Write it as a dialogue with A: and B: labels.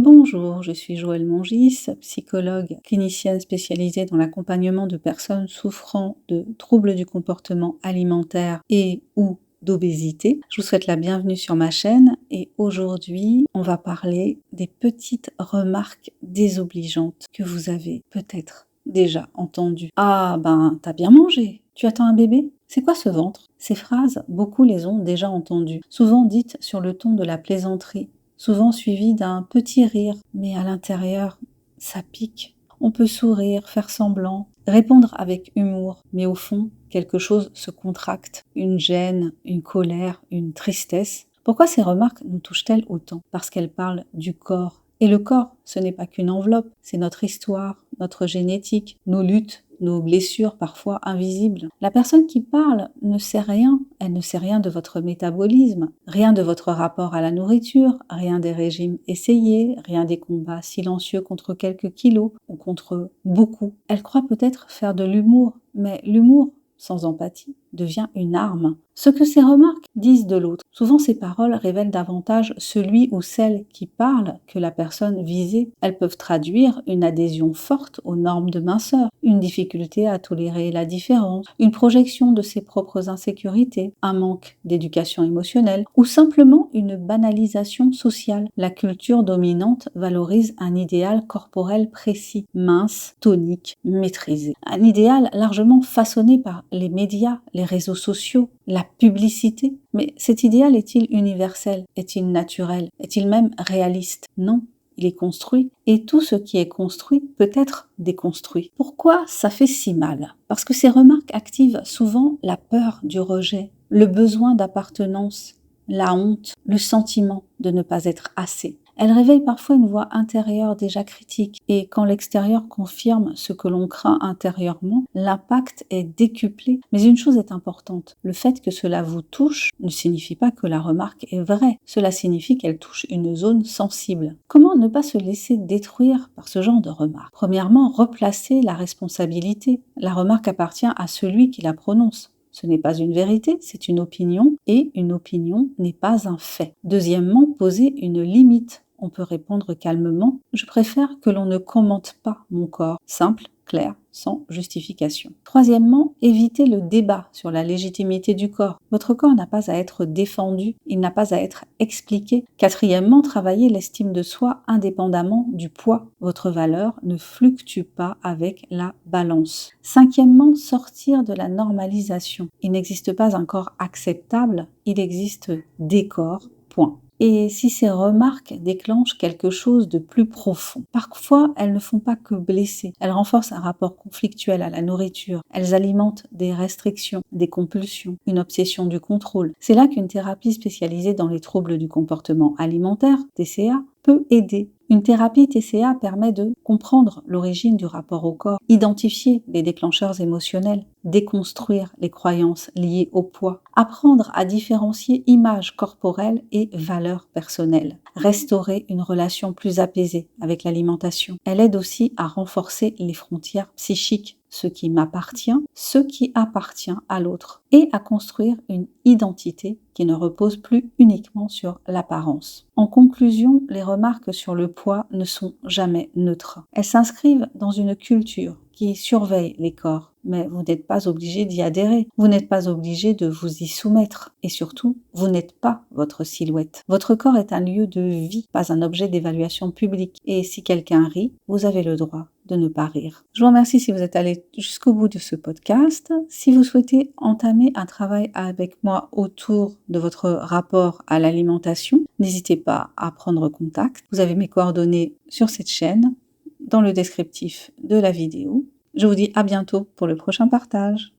A: Bonjour, je suis Joëlle Mongis, psychologue clinicienne spécialisée dans l'accompagnement de personnes souffrant de troubles du comportement alimentaire et ou d'obésité. Je vous souhaite la bienvenue sur ma chaîne et aujourd'hui, on va parler des petites remarques désobligeantes que vous avez peut-être déjà entendues. Ah t'as bien mangé, tu attends un bébé? C'est quoi ce ventre? Ces phrases, beaucoup les ont déjà entendues, souvent dites sur le ton de la plaisanterie, souvent suivies d'un petit rire, mais à l'intérieur, ça pique. On peut sourire, faire semblant, répondre avec humour, mais au fond, quelque chose se contracte, une gêne, une colère, une tristesse. Pourquoi ces remarques nous touchent-elles autant? Parce qu'elles parlent du corps. Et le corps, ce n'est pas qu'une enveloppe, c'est notre histoire, notre génétique, nos luttes, nos blessures parfois invisibles. La personne qui parle ne sait rien, elle ne sait rien de votre métabolisme, rien de votre rapport à la nourriture, rien des régimes essayés, rien des combats silencieux contre quelques kilos ou contre beaucoup. Elle croit peut-être faire de l'humour, mais l'humour, sans empathie, devient une arme. Ce que ces remarques disent de l'autre. Souvent, ces paroles révèlent davantage celui ou celle qui parle que la personne visée. Elles peuvent traduire une adhésion forte aux normes de minceur, une difficulté à tolérer la différence, une projection de ses propres insécurités, un manque d'éducation émotionnelle ou simplement une banalisation sociale. La culture dominante valorise un idéal corporel précis, mince, tonique, maîtrisé. Un idéal largement façonné par les médias, les réseaux sociaux, la publicité. Mais cet idéal est-il universel? Est-il naturel? Est-il même réaliste? Non. Il est construit, et tout ce qui est construit peut être déconstruit. Pourquoi ça fait si mal? Parce que ces remarques activent souvent la peur du rejet, le besoin d'appartenance, la honte, le sentiment de ne pas être assez. Elles réveillent parfois une voix intérieure déjà critique, et quand l'extérieur confirme ce que l'on craint intérieurement, l'impact est décuplé. Mais une chose est importante, le fait que cela vous touche ne signifie pas que la remarque est vraie, cela signifie qu'elle touche une zone sensible. Comment ne pas se laisser détruire par ce genre de remarques? Premièrement, replacer la responsabilité. La remarque appartient à celui qui la prononce. Ce n'est pas une vérité, c'est une opinion, et une opinion n'est pas un fait. Deuxièmement, poser une limite. On peut répondre calmement « Je préfère que l'on ne commente pas mon corps ». Simple, clair, sans justification. Troisièmement, éviter le débat sur la légitimité du corps. Votre corps n'a pas à être défendu, il n'a pas à être expliqué. Quatrièmement, travailler l'estime de soi indépendamment du poids. Votre valeur ne fluctue pas avec la balance. Cinquièmement, sortir de la normalisation. Il n'existe pas un corps acceptable, il existe des corps, point. Et si ces remarques déclenchent quelque chose de plus profond, parfois elles ne font pas que blesser, elles renforcent un rapport conflictuel à la nourriture, elles alimentent des restrictions, des compulsions, une obsession du contrôle. C'est là qu'une thérapie spécialisée dans les troubles du comportement alimentaire, TCA, peut aider. Une thérapie TCA permet de comprendre l'origine du rapport au corps, identifier les déclencheurs émotionnels, déconstruire les croyances liées au poids, apprendre à différencier image corporelle et valeurs personnelles, restaurer une relation plus apaisée avec l'alimentation. Elle aide aussi à renforcer les frontières psychiques, ce qui m'appartient, ce qui appartient à l'autre, et à construire une identité qui ne repose plus uniquement sur l'apparence. En conclusion, les remarques sur le poids ne sont jamais neutres. Elles s'inscrivent dans une culture qui surveille les corps, mais vous n'êtes pas obligé d'y adhérer, vous n'êtes pas obligé de vous y soumettre, et surtout, vous n'êtes pas votre silhouette. Votre corps est un lieu de vie, pas un objet d'évaluation publique, et si quelqu'un rit, vous avez le droit de ne pas rire. Je vous remercie si vous êtes allé jusqu'au bout de ce podcast. Si vous souhaitez entamer un travail avec moi autour de votre rapport à l'alimentation, n'hésitez pas à prendre contact. Vous avez mes coordonnées sur cette chaîne, dans le descriptif de la vidéo. Je vous dis à bientôt pour le prochain partage.